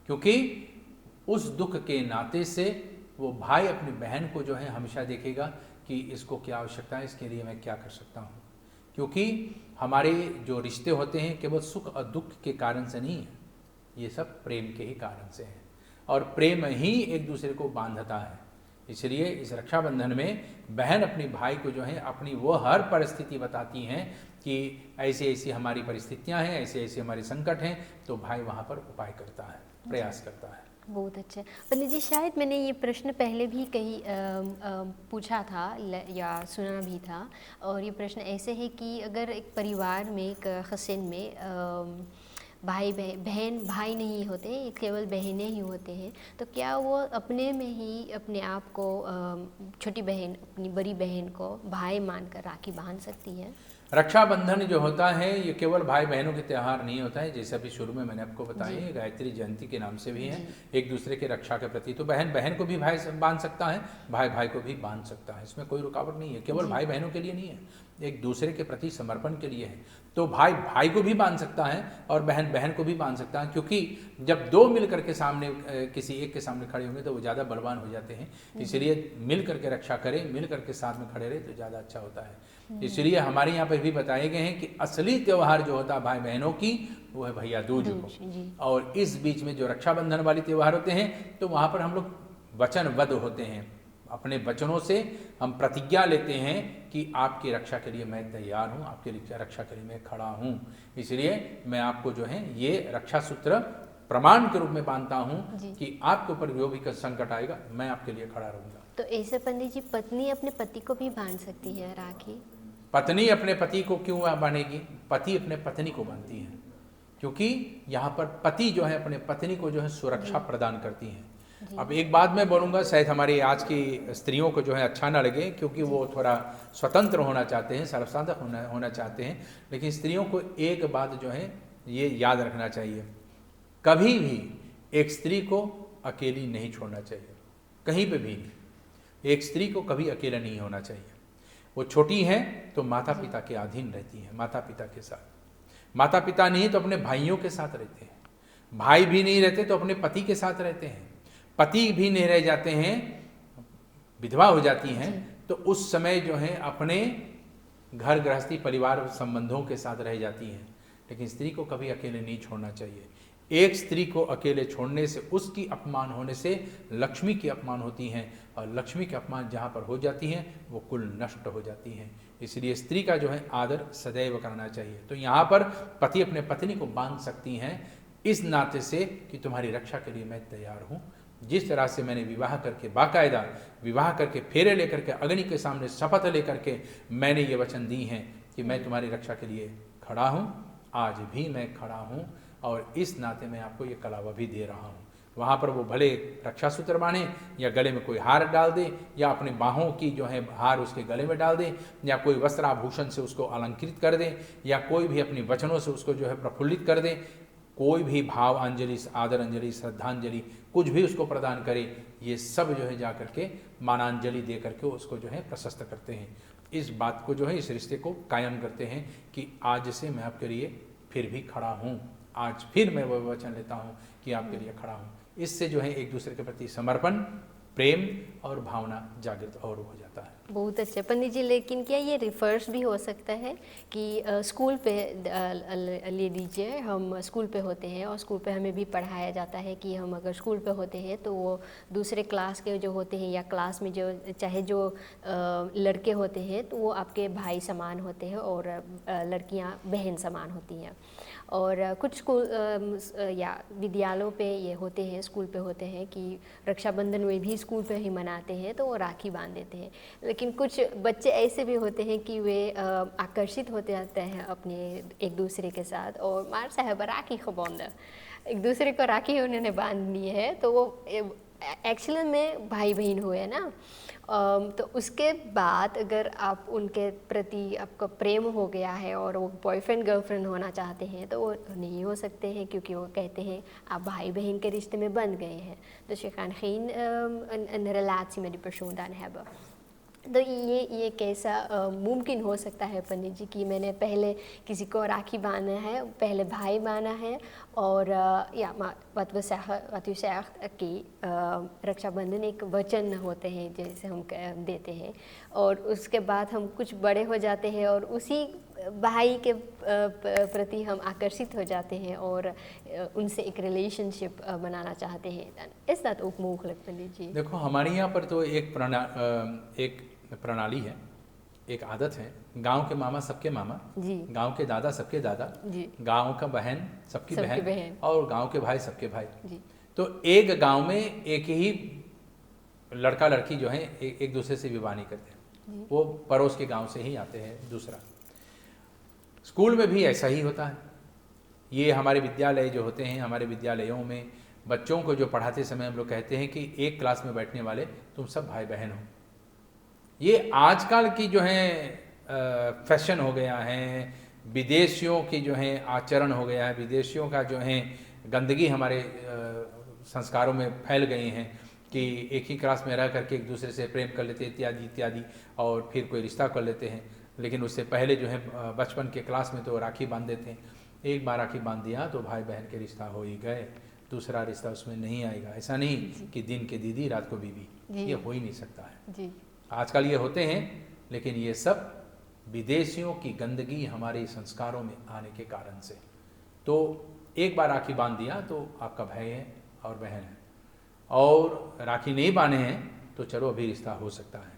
क्योंकि उस दुख के नाते से वो भाई अपनी बहन को जो है हमेशा देखेगा कि इसको क्या आवश्यकता है, इसके लिए मैं क्या कर सकता हूँ. क्योंकि हमारे जो रिश्ते होते हैं केवल सुख और दुख के कारण से नहीं है, ये सब प्रेम के ही कारण से है और प्रेम ही एक दूसरे को बांधता है. इसलिए इस रक्षाबंधन में बहन अपनी भाई को जो है अपनी वो हर परिस्थिति बताती हैं कि ऐसी ऐसी हमारी परिस्थितियां हैं, ऐसे ऐसे हमारे संकट हैं, तो भाई वहाँ पर उपाय करता है, प्रयास करता है. बहुत अच्छा. पंडित जी, शायद मैंने ये प्रश्न पहले भी कहीं पूछा था या सुना भी था, और ये प्रश्न ऐसे है कि अगर एक परिवार में, एक खसिन में भाई बहन भाई नहीं होते, केवल बहनें ही होते हैं, तो क्या वो अपने में ही अपने आप को, छोटी बहन अपनी बड़ी बहन को भाई मानकर राखी बांध सकती है? रक्षाबंधन जो होता है ये केवल भाई बहनों के त्यौहार नहीं होता है, जैसे अभी शुरू में मैंने आपको बताया, गायत्री जयंती के नाम से भी है, एक दूसरे के रक्षा के प्रति. तो बहन बहन को भी भाई बांध सकता है, भाई भाई को भी बांध सकता है, इसमें कोई रुकावट नहीं है. केवल भाई बहनों के लिए नहीं है, एक दूसरे के प्रति समर्पण के लिए है. तो भाई भाई को भी बांध सकता है और बहन बहन को भी बांध सकता है, क्योंकि जब दो मिलकर के सामने किसी एक के सामने खड़े होंगे तो वो ज़्यादा बलवान हो जाते हैं. इसलिए मिल करके रक्षा करें, मिल करके साथ में खड़े रहे तो ज़्यादा अच्छा होता है. इसलिए हमारे यहाँ पर भी बताए गए हैं कि असली त्यौहार जो होता है भाई बहनों की, वो है भैया दूज को. और इस बीच में जो रक्षाबंधन वाले त्यौहार होते हैं तो वहाँ पर हम लोग वचनबद्ध होते हैं, अपने वचनों से हम प्रतिज्ञा लेते हैं कि आपकी रक्षा के लिए मैं तैयार हूँ, आपकी रक्षा के लिए मैं खड़ा हूँ. इसलिए मैं आपको जो है ये रक्षा सूत्र प्रमाण के रूप में बांधता हूँ कि आपके ऊपर जो भी संकट आएगा मैं आपके लिए खड़ा रहूँगा. तो ऐसे पंडित जी, पत्नी अपने पति को भी बांध सकती है राखी? पत्नी अपने पति को क्यों बांधेगी? पति अपने पत्नी को बांधती है, क्योंकि यहाँ पर पति जो है अपने पत्नी को जो है सुरक्षा प्रदान करती हैं. अब एक बात मैं बोलूँगा, शायद हमारी आज की स्त्रियों को जो है अच्छा ना लगे, क्योंकि वो थोड़ा स्वतंत्र होना चाहते हैं, सर्वसाधारण होना चाहते हैं, लेकिन स्त्रियों को एक बात जो है ये याद रखना चाहिए, कभी भी एक स्त्री को अकेली नहीं छोड़ना चाहिए, कहीं पे भी. एक स्त्री को कभी अकेला नहीं होना चाहिए. वो छोटी हैं तो माता पिता के अधीन रहती हैं, माता पिता के साथ. माता पिता नहीं तो अपने भाइयों के साथ रहते हैं, भाई भी नहीं रहते तो अपने पति के साथ रहते हैं, पति भी नहीं रह जाते हैं, विधवा हो जाती हैं, तो उस समय जो है अपने घर गृहस्थी परिवार संबंधों के साथ रह जाती हैं. लेकिन स्त्री को कभी अकेले नहीं छोड़ना चाहिए. एक स्त्री को अकेले छोड़ने से, उसकी अपमान होने से लक्ष्मी की अपमान होती हैं, और लक्ष्मी के अपमान जहाँ पर हो जाती हैं वो कुल नष्ट हो जाती हैं. इसलिए स्त्री का जो है आदर सदैव करना चाहिए. तो यहाँ पर पति अपने पत्नी को बांध सकती हैं इस नाते से कि तुम्हारी रक्षा के लिए मैं तैयार हूँ. जिस तरह से मैंने विवाह करके, बाकायदा विवाह करके, फेरे लेकर के, अग्नि के सामने शपथ लेकर के मैंने ये वचन दी हैं कि मैं तुम्हारी रक्षा के लिए खड़ा हूँ, आज भी मैं खड़ा हूँ, और इस नाते मैं आपको ये कलावा भी दे रहा हूँ. वहाँ पर वो भले रक्षा सूत्र बांधे, या गले में कोई हार डाल दे, या अपने बाहों की जो है हार उसके गले में डाल दे, या कोई वस्त्र आभूषण से उसको अलंकृत कर दे, या कोई भी अपनी वचनों से उसको जो है प्रफुल्लित कर दे. कोई भी भाव अंजलि, आदर अंजलि, श्रद्धांजलि कुछ भी उसको प्रदान करे, ये सब जो है जा करके मानांजलि दे करके उसको जो है प्रशस्त करते हैं। इस बात को जो है, इस रिश्ते को कायम करते हैं कि आज से मैं आपके लिए फिर भी खड़ा हूँ, आज फिर मैं वह वचन लेता हूँ कि आपके लिए खड़ा हूँ। इससे जो है एक दूसरे के प्रति समर्पण, प्रेम और भावना जागृत और हो जाता है। बहुत अच्छे पंडित जी, लेकिन क्या ये रिवर्स भी हो सकता है कि स्कूल पे ले लीजिए, हम स्कूल पे होते हैं और स्कूल पे हमें भी पढ़ाया जाता है कि हम अगर स्कूल पे होते हैं तो वो दूसरे क्लास के जो होते हैं या क्लास में जो चाहे जो लड़के होते हैं तो वो आपके भाई समान होते हैं और लड़कियां बहन समान होती हैं। और कुछ स्कूल या विद्यालयों पे ये होते हैं, स्कूल पे होते हैं कि रक्षाबंधन वे भी स्कूल पे ही मनाते हैं तो वो राखी बांध देते हैं। लेकिन कुछ बच्चे ऐसे भी होते हैं कि वे आकर्षित होते जाते हैं अपने एक दूसरे के साथ और मार साहब राखी को बांधा, एक दूसरे को राखी उन्होंने बांधनी है तो वो एक्चुअली में भाई बहन हुए ना। तो उसके बाद अगर आप उनके प्रति आपका प्रेम हो गया है और वो बॉयफ्रेंड गर्लफ्रेंड होना चाहते हैं तो वो नहीं हो सकते हैं, क्योंकि वो कहते हैं आप भाई बहन के रिश्ते में बंध गए हैं, dus je kan geen een relatie met die persoon dan hebben। तो ये कैसा मुमकिन हो सकता है पंडित जी कि मैंने पहले किसी को राखी बांधा है, पहले भाई बांधा है और या wat u zegt कि रक्षाबंधन एक वचन होते हैं जैसे हम देते हैं और उसके बाद हम कुछ बड़े हो जाते हैं और उसी भाई के प्रति हम आकर्षित हो जाते हैं और उनसे एक रिलेशनशिप बनाना चाहते हैं। इस बात ook mogelijk पंडित जी? देखो हमारे यहाँ पर तो एक प्रणाली है, एक आदत है, गांव के मामा सबके मामा जी, गांव के दादा सबके दादा जी, गांव का बहन सबकी बहन बहन और गांव के भाई सबके भाई। जी, तो एक गांव में एक ही लड़का लड़की जो है एक दूसरे से विवाह नहीं करते, वो पड़ोस के गांव से ही आते हैं। दूसरा स्कूल में भी ऐसा ही होता है। ये हमारे विद्यालय जो होते हैं, हमारे विद्यालयों में बच्चों को जो पढ़ाते समय हम लोग कहते हैं कि एक क्लास में बैठने वाले तुम सब भाई बहन हो। ये आजकल की जो है फैशन हो गया है, विदेशियों की जो है आचरण हो गया है, विदेशियों का जो है गंदगी हमारे संस्कारों में फैल गई हैं कि एक ही क्लास में रह करके एक दूसरे से प्रेम कर लेते इत्यादि इत्यादि और फिर कोई रिश्ता कर लेते हैं। लेकिन उससे पहले जो है बचपन के क्लास में तो राखी बांध देते हैं। एक बार राखी बांध दिया तो भाई बहन के रिश्ता हो ही गए, दूसरा रिश्ता उसमें नहीं आएगा। ऐसा नहीं कि दिन के दीदी रात को बीबी, ये हो ही नहीं सकता है जी। आजकल ये होते हैं, लेकिन ये सब विदेशियों की गंदगी हमारे संस्कारों में आने के कारण से। तो एक बार राखी बांध दिया तो आपका भाई है और बहन है, और राखी नहीं बांधे हैं तो चलो अभी रिश्ता हो सकता है,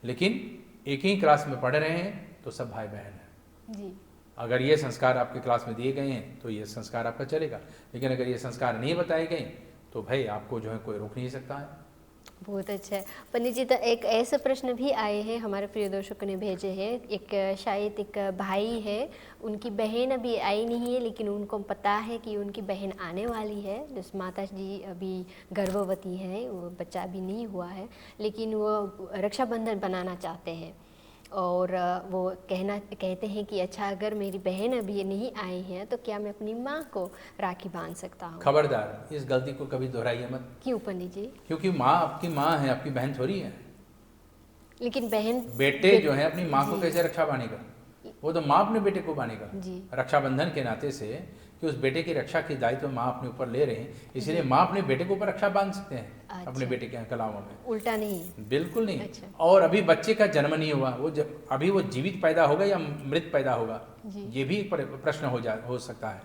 लेकिन एक ही क्लास में पढ़ रहे हैं तो सब भाई बहन हैं जी। अगर ये संस्कार आपके क्लास में दिए गए हैं तो ये संस्कार आपका चलेगा, लेकिन अगर ये संस्कार नहीं बताए गए तो भाई आपको जो है कोई रोक नहीं सकता है। बहुत अच्छा है पंडित जी। तो एक ऐसे प्रश्न भी आए हैं, हमारे प्रिय दर्शकों ने भेजे हैं। एक शायद एक भाई है, उनकी बहन अभी आई नहीं है, लेकिन उनको पता है कि उनकी बहन आने वाली है। जिस माता जी अभी गर्भवती हैं, वो बच्चा अभी नहीं हुआ है, लेकिन वो रक्षाबंधन बनाना चाहते हैं और वो कहते हैं कि अच्छा अगर मेरी बहन अभी नहीं आई है तो क्या मैं अपनी माँ को राखी बांध सकता हूँ? खबरदार, इस गलती को कभी दोहराइए मत। क्यों पंडित जी? क्योंकि माँ आपकी माँ है, आपकी बहन थोड़ी है। लेकिन बहन बेटे जो है अपनी माँ को कैसे रक्षा बांधेगा? वो तो माँ अपने बेटे को बांधेगा। जी। रक्षाबंधन के नाते से कि उस बेटे की रक्षा की दायित्व माँ अपने ऊपर ले रहे हैं, इसलिए माँ अपने बेटे के ऊपर रक्षा बांध सकते हैं। अच्छा। अपने बेटे के कलामों में उल्टा नहीं? बिल्कुल नहीं। अच्छा। और अभी बच्चे का जन्म नहीं हुआ, वो अभी वो जीवित पैदा होगा या मृत पैदा होगा, ये भी एक प्रश्न हो सकता है।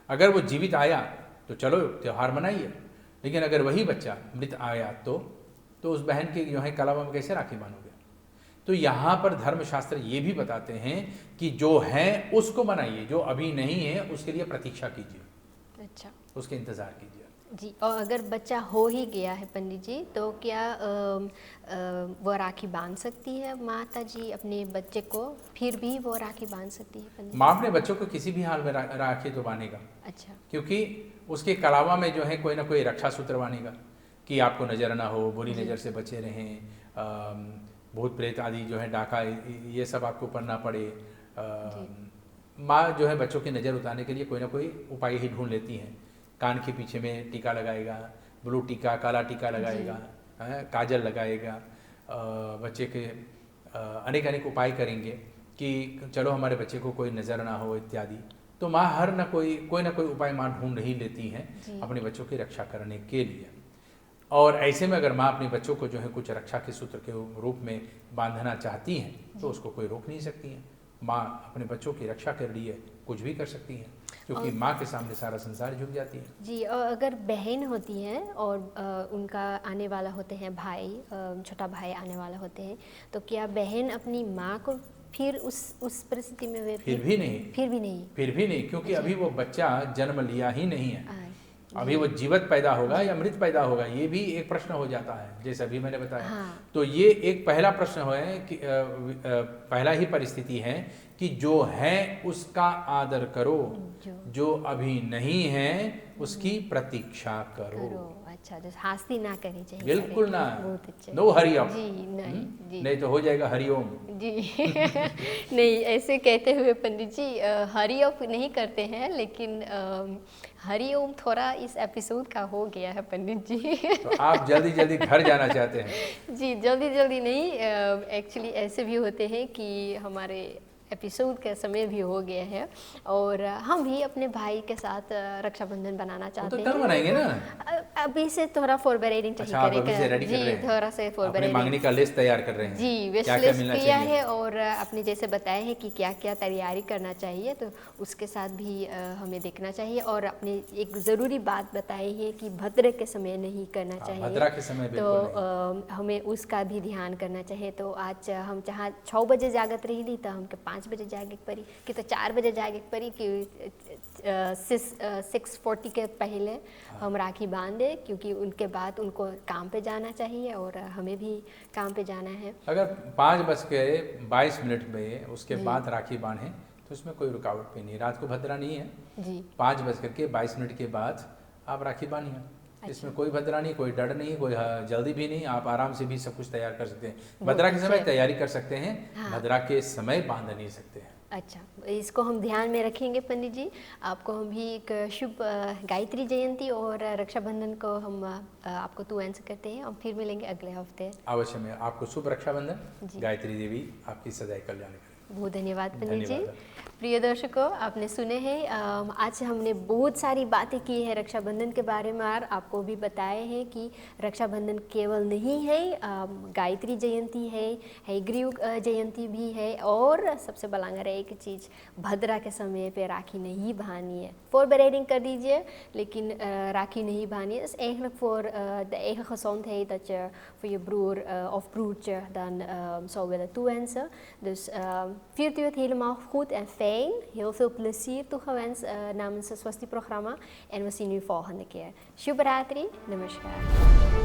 अगर वो जीवित आया तो चलो त्योहार मनाइए, लेकिन अगर वही बच्चा मृत आया तो उस बहन की जो है कलावा में कैसे राखी बांधोगे? तो यहाँ पर धर्मशास्त्र ये भी बताते हैं कि जो है उसको मनाइए, जो अभी नहीं है उसके लिए प्रतीक्षा कीजिए। अच्छा। उसके इंतजार कीजिए जी। और अगर बच्चा हो ही गया है पंडित जी, तो क्या वो राखी बांध सकती है माता जी अपने बच्चे को? फिर भी वो राखी बांध सकती है पंडित? माँ अपने बच्चों को किसी भी हाल में राखी तो बांधेगा। अच्छा। क्योंकि उसके कलावा में जो है कोई ना कोई रक्षा सूत्र बांधेगा कि आपको नजर ना हो, बुरी नज़र से बचे रहें, भूत प्रेत आदि जो है डाका ये सब आपको पढ़ना पड़े, माँ जो है बच्चों की नज़र उतारने के लिए कोई ना कोई उपाय ही ढूंढ लेती हैं। कान के पीछे में टीका लगाएगा, ब्लू टीका, काला टीका लगाएगा, काजल लगाएगा, बच्चे के अनेक अनेक उपाय करेंगे कि चलो हमारे बच्चे को कोई नज़र ना हो इत्यादि। तो माँ हर ना कोई ना कोई उपाय माँ ढूंढ ही लेती हैं अपने बच्चों की रक्षा करने के लिए। और ऐसे में अगर माँ अपने बच्चों को जो है कुछ रक्षा के सूत्र के रूप में बांधना चाहती हैं तो उसको कोई रोक नहीं सकती हैं। माँ अपने बच्चों की रक्षा के लिए कुछ भी कर सकती हैं, क्योंकि माँ के सामने सारा संसार झुक जाती है। जी, और अगर बहन होती हैं और उनका आने वाला होते हैं भाई, छोटा भाई आने वाला होते हैं, तो क्या बहन अपनी माँ को फिर उस परिस्थिति में वे फिर भी नहीं, क्योंकि अभी वो बच्चा जन्म लिया ही नहीं है। अभी वो जीवित पैदा होगा या मृत पैदा होगा, ये भी एक प्रश्न हो जाता है, जैसे अभी मैंने बताया। हाँ। तो ये एक पहला प्रश्न है कि पहला ही परिस्थिति है कि जो है उसका आदर करो, जो अभी नहीं है उसकी प्रतीक्षा करो। अच्छा, जो हास्ती ना करनी चाहिए, बिल्कुल ना, नो हरी अप जी, नहीं तो हो जाएगा हरिओम जी। नहीं, ऐसे कहते हुए पंडित जी हरी अप नहीं करते हैं, लेकिन हरिओम थोड़ा इस एपिसोड का हो गया है पंडित जी। तो आप जल्दी जल्दी घर जाना चाहते हैं? जी, जल्दी जल्दी नहीं, एक्चुअली ऐसे भी होते हैं कि हमारे एपिसोड का समय भी हो गया है और हम भी अपने भाई के साथ रक्षाबंधन बनाना चाहते हैं। तो कल बनाएंगे ना? अभी से थोड़ा फॉरबेरेटिंग चाहिए जी, थोड़ा से फॉरबेरेटिंग मांगने का लिस्ट तैयार कर रहे हैं जी, विश लिस्ट किया है और अपने जैसे बताए हैं कि क्या क्या तैयारी करना चाहिए, तो उसके साथ भी हमें देखना चाहिए। और अपने एक ज़रूरी बात बताई है कि भद्र के समय नहीं करना चाहिए, भद्रा के समय तो हमें उसका भी ध्यान करना चाहिए। तो आज हम चाहे 6 बजे जागत रही ली तो हमके 5 बजे जागे पड़ी कि तो 4 बजे जागे पड़ी कि 6:40 के पहले हम राखी बांध दें, क्योंकि उनके बाद उनको काम पे जाना चाहिए और हमें भी काम पे जाना है। अगर 5:22 में उसके बाद राखी बांधे तो उसमें कोई रुकावट भी नहीं, रात को भद्रा नहीं है जी। 5:22 के बाद आप राखी बांधिए। अच्छा। इसमें कोई भद्रा नहीं, कोई डर नहीं, कोई जल्दी भी नहीं, आप आराम से भी सब कुछ तैयार कर सकते हैं। भद्रा के समय तैयारी कर सकते हैं, हाँ। भद्रा के समय बांध नहीं सकते हैं। अच्छा, इसको हम ध्यान में रखेंगे पंडित जी। आपको हम भी एक शुभ गायत्री जयंती और रक्षाबंधन को हम आपको तू आंसर करते हैं और फिर मिलेंगे अगले हफ्ते। अवश्य में आपको शुभ रक्षाबंधन। गायत्री देवी आपकी सदैव कल्याण करें। बहुत धन्यवाद पंडित जी। प्रिय दर्शकों, आपने सुने हैं, आज हमने बहुत सारी बातें की है रक्षाबंधन के बारे में और आपको भी बताए हैं कि रक्षाबंधन केवल नहीं है, गायत्री जयंती है, हैग्रीव जयंती भी है और सबसे बलांगर है एक चीज़, भद्रा के समय पे राखी नहीं बांधनी है। फॉरबेरेटिंग कर दीजिए लेकिन राखी नहीं बांधनी है. Dat is eigenlijk voor de eigen gezondheid, dat je voor je broer of broertje dan zou willen toewensen. Dus viert u het helemaal goed en fijn. Heel veel plezier toegewenst namens het Swasti-programma. En we zien u volgende keer. Shubhratri, namaskar.